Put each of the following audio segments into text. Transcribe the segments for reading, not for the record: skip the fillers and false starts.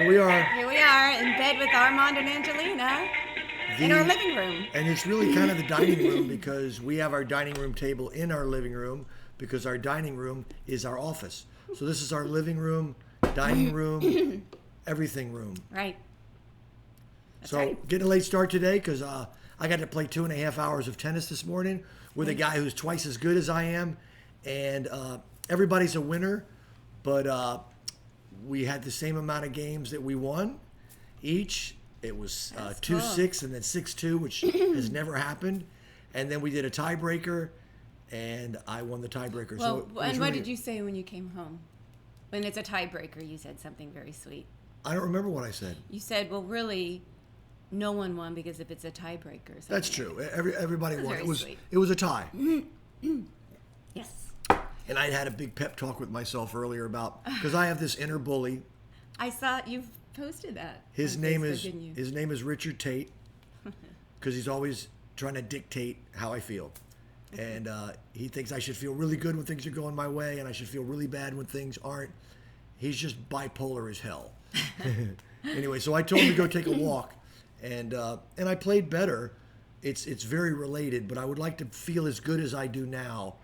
we are. Here we are in bed with Armand and Angelina in our living room. And it's really kind of the dining room because we have our dining room table in our living room because our dining room is our office. So this is our living room, dining room, everything room. Right. That's So right. getting a late start today because I got to play 2.5 hours of tennis this morning with a guy who's twice as good as I am. And everybody's a winner, but we had the same amount of games that we won each. It was 2-6 and then 6-2, which has never happened. And then we did a tiebreaker, and I won the tiebreaker. Well, and what did you say when you came home? When it's a tiebreaker, you said something very sweet. I don't remember what I said. You said, well, really, no one won because if it's a tiebreaker. That's true. Everybody won. Very sweet. It was a tie. Yes. And I had a big pep talk with myself earlier about, because I have this inner bully. I saw you've posted that. His on name Facebook, is didn't you? Richard Tate, because he's always trying to dictate how I feel, and he thinks I should feel really good when things are going my way, and I should feel really bad when things aren't. He's just bipolar as hell. Anyway, so I told him to go take a walk, and I played better. It's very related, but I would like to feel as good as I do now,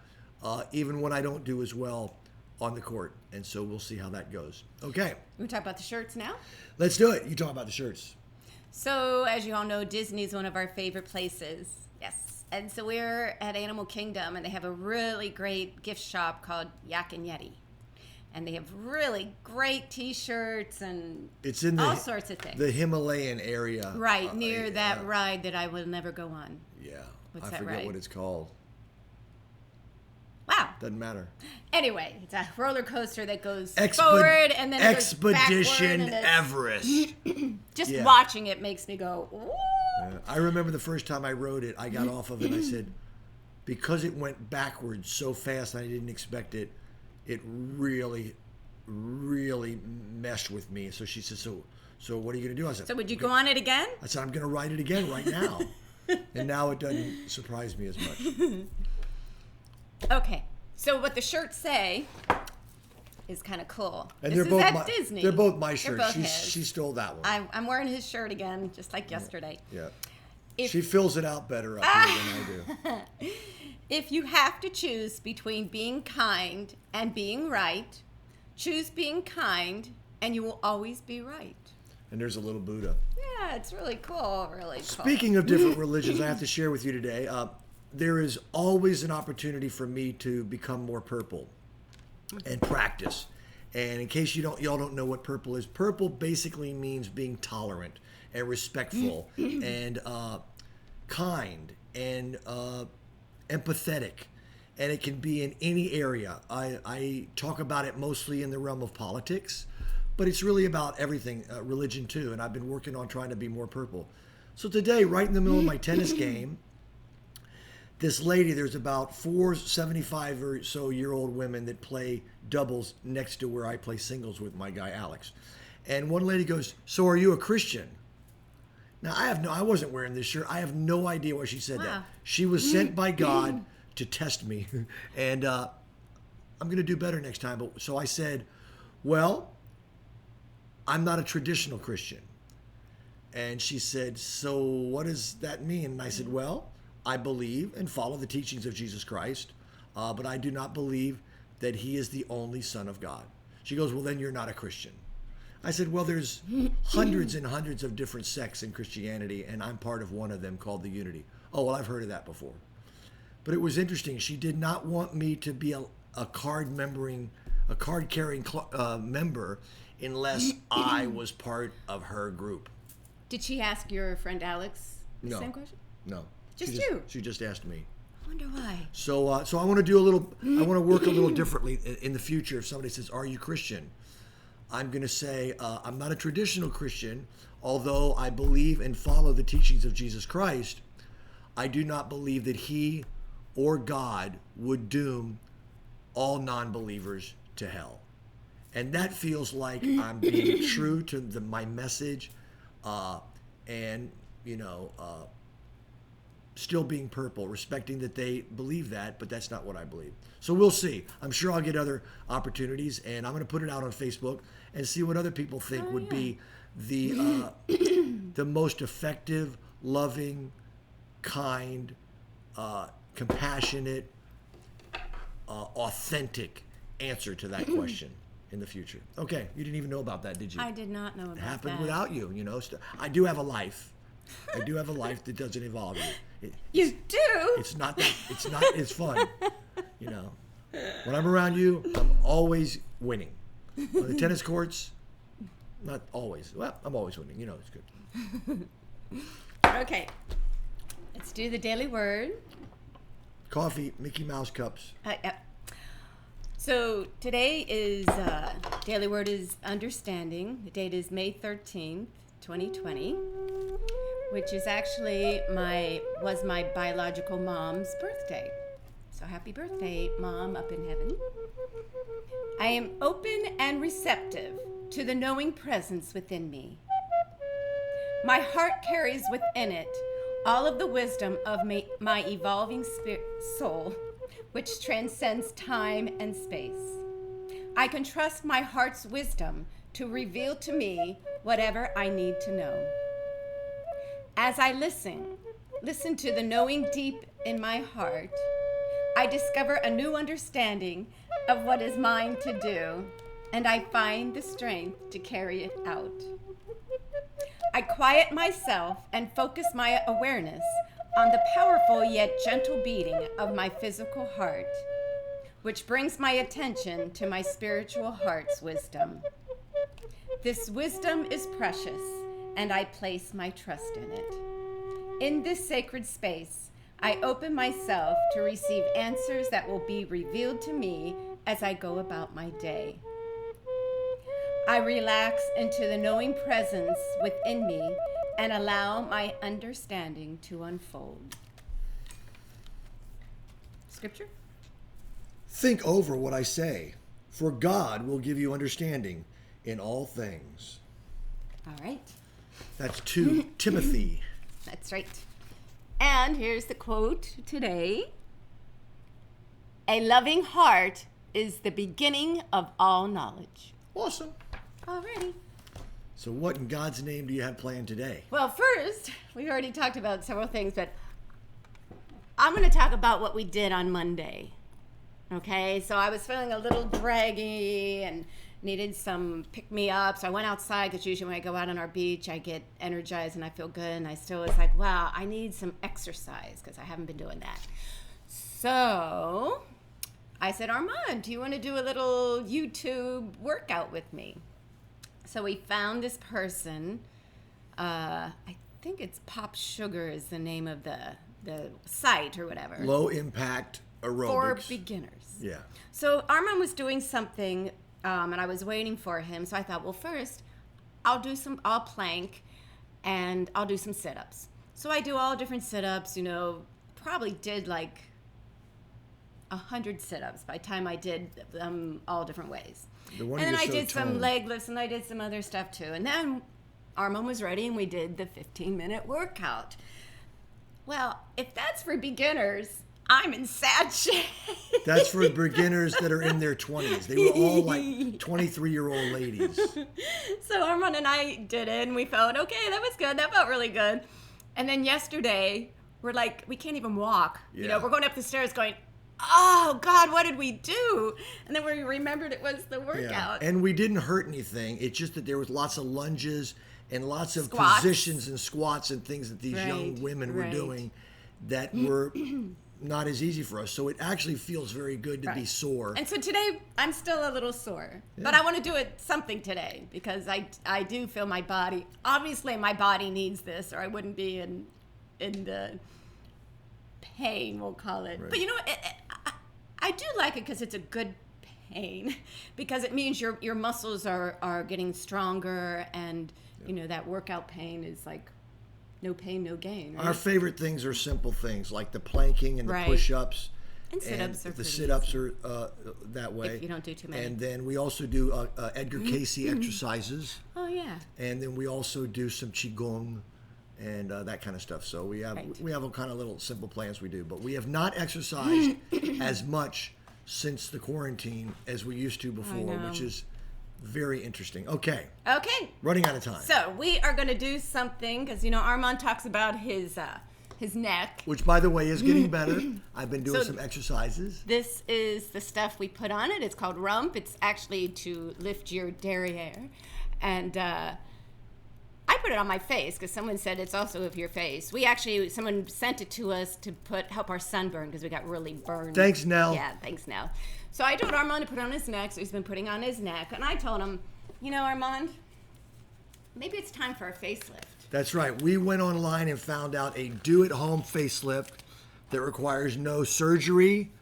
even when I don't do as well on the court. And so we'll see how that goes. Okay. We talk about the shirts now. Let's do it. You talk about the shirts. So, as you all know, Disney is one of our favorite places. Yes. And so we're at Animal Kingdom, and they have a really great gift shop called Yak and Yeti. And they have really great T-shirts and It's in all sorts of things. the Himalayan area. Right, near that ride that I will never go on. Yeah. What's I that forget ride? what it's called. Wow. Doesn't matter. Anyway, it's a roller coaster that goes forward and then it goes Expedition backward, and Everest. just watching it makes me go, ooh. I remember the first time I rode it, I got off of it and I said, because it went backwards so fast and I didn't expect it, it really, really meshed with me. So she said, so what are you going to do? I said, So would you go on it again? I said, I'm going to ride it again right now. And now it doesn't surprise me as much. Okay. So what the shirts say is kind of cool. And this they're both is at my, Disney. They're both my shirts. Both his. She stole that one. I'm wearing his shirt again, just like yesterday. Yeah. If- She fills it out better up here than I do. If you have to choose between being kind and being right, choose being kind and you will always be right. And there's a little Buddha. Yeah, it's really cool, really cool. Speaking of different religions, I have to share with you today, there is always an opportunity for me to become more purple and practice. And in case y'all don't know what purple is, purple basically means being tolerant and respectful and kind and empathetic. And it can be in any area. I talk about it mostly in the realm of politics, but it's really about everything, religion too. And I've been working on trying to be more purple. So today, right in the middle of my tennis game, this lady, there's about 4 75 or so year old women that play doubles next to where I play singles with my guy Alex. And one lady goes, "So are you a Christian?" Now I wasn't wearing this shirt. I have no idea why she said that. She was sent by God to test me. And I'm going to do better next time. But so I said, "Well, I'm not a traditional Christian." And she said, "So what does that mean?" And I said, "Well, I believe and follow the teachings of Jesus Christ, but I do not believe that he is the only Son of God." She goes, "Well, then you're not a Christian." I said, "Well, there's hundreds and hundreds of different sects in Christianity, and I'm part of one of them called the Unity." "Oh, well, I've heard of that before." But it was interesting. She did not want me to be a card-carrying member unless I was part of her group. Did she ask your friend Alex the No. same question? No. She just asked me. I wonder why. So I want to do I want to work a little differently in the future. If somebody says, "Are you Christian?" I'm going to say, I'm not a traditional Christian, although I believe and follow the teachings of Jesus Christ. I do not believe that he or God would doom all non-believers to hell. And that feels like I'm being true to my message and, still being purple, respecting that they believe that, but that's not what I believe. So we'll see. I'm sure I'll get other opportunities, and I'm going to put it out on Facebook, and see what other people think would be the the most effective, loving, kind, compassionate, authentic answer to that question in the future. Okay, you didn't even know about that, did you? I did not know about that. It happened without you, you know. I do have a life. I do have a life that doesn't involve you. You do? It's not that. It's not. It's fun. You know, when I'm around you, I'm always winning. On the tennis courts, not always. Well, I'm always winning. You know, it's good. Okay. Let's do the daily word. Coffee, Mickey Mouse cups. So today is daily word is understanding. The date is May 13th, 2020, which is actually my biological mom's birthday. So happy birthday, Mom, up in heaven. I am open and receptive to the knowing presence within me. My heart carries within it all of the wisdom of my evolving soul, which transcends time and space. I can trust my heart's wisdom to reveal to me whatever I need to know. As I listen to the knowing deep in my heart, I discover a new understanding of what is mine to do, and I find the strength to carry it out. I quiet myself and focus my awareness on the powerful yet gentle beating of my physical heart, which brings my attention to my spiritual heart's wisdom. This wisdom is precious, and I place my trust in it. In this sacred space, I open myself to receive answers that will be revealed to me as I go about my day. I relax into the knowing presence within me and allow my understanding to unfold. Scripture? Think over what I say, for God will give you understanding in all things. All right. That's 2 Timothy. That's right. And here's the quote today. A loving heart is the beginning of all knowledge. Awesome. Alrighty. So what in God's name do you have planned today? Well, first, we already talked about several things, but I'm going to talk about what we did on Monday. Okay, so I was feeling a little draggy and needed some pick-me-up, so I went outside, because usually when I go out on our beach, I get energized and I feel good, and I still was like, wow, I need some exercise, because I haven't been doing that. So I said, Armand, do you want to do a little YouTube workout with me? So we found this person, I think it's Pop Sugar is the name of the site or whatever. Low impact aerobics. For beginners. Yeah. So Armand was doing something, and I was waiting for him. So I thought, well, first, I'll plank, and I'll do some sit-ups. So I do all different sit-ups, probably did like 100 sit-ups by the time I did them all different ways. And then I did some leg lifts, and I did some other stuff too. And then Armand was ready, and we did the 15-minute workout. Well, if that's for beginners, I'm in sad shape. That's for beginners that are in their 20s. They were all like 23-year-old ladies. So Armand and I did it, and we felt, okay, that was good. That felt really good. And then yesterday, we're like, we can't even walk. Yeah. We're going up the stairs going, oh, God, what did we do? And then we remembered it was the workout. Yeah. And we didn't hurt anything. It's just that there was lots of lunges and lots of Squats. Positions and squats and things that these young women were doing that were not as easy for us. So it actually feels very good to be sore. And so today, I'm still a little sore. Yeah. But I want to do something today because I do feel my body. Obviously, my body needs this, or I wouldn't be in the pain, we'll call it. Right. But I do like it because it's a good pain, because it means your muscles are getting stronger, and that workout pain is like no pain, no gain. Right? Our favorite things are simple things like the planking and the push-ups. And sit-ups the sit-ups are that way. If you don't do too many. And then we also do Edgar Cayce exercises. Oh yeah. And then we also do some qigong and that kind of stuff. So we have a kind of little simple plans we do, but we have not exercised as much since the quarantine as we used to before, which is Very interesting. Okay. Okay. Running out of time. So we are going to do something because, Armand talks about his neck. Which, by the way, is getting better. I've been doing So- some exercises. This is the stuff we put on it. It's called rump. It's actually to lift your derriere. And I put it on my face because someone said it's also of your face. Someone sent it to us to help our sunburn because we got really burned. Thanks, Nell. Yeah, thanks, Nell. So I told Armand to put it on his neck, so he's been putting on his neck. And I told him, Armand, maybe it's time for a facelift. That's right. We went online and found out a do-at-home facelift that requires no surgery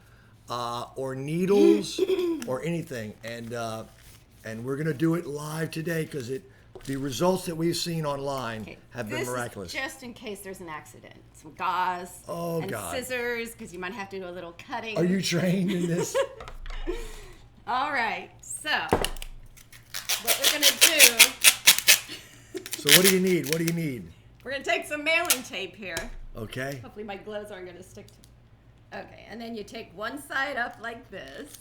or needles or anything. And we're going to do it live today because the results that we've seen online have been miraculous. This is just in case there's an accident. Some gauze and God. scissors because you might have to do a little cutting. Are you trained in this? All right. So what we're going to do... So what do you need? What do you need? We're going to take some mailing tape here. Okay. Hopefully my gloves aren't going to stick to it. Okay, and then you take one side up like this.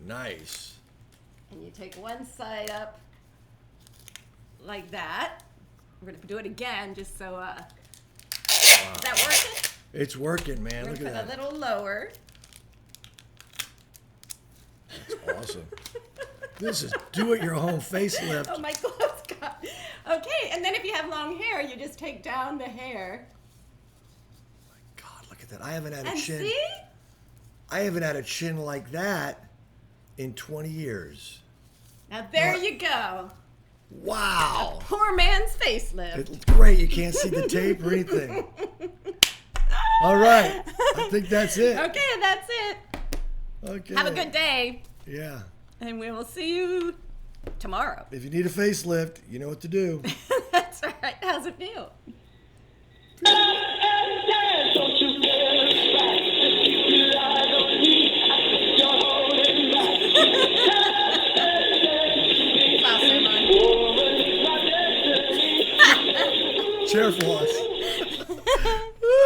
Nice. And you take one side up like that. We're going to do it again just so... Is that working? It's working, man. We're Look going to at put that. a little lower. That's awesome. This is do-it-your-home facelift. Oh, my gloves got... Okay, and then if you have long hair, you just take down the hair. God, look at that. I haven't had a And chin. see? I haven't had a chin like that in 20 years. Now there What? you go. Wow. Poor man's facelift. It's great. You can't see the tape or anything. All right. I think that's it. Okay, that's it. Okay. Have a good day, Yeah. and we will see you tomorrow. If you need a facelift, you know what to do. That's right. How's it feel? Class, Armand. Chair floss.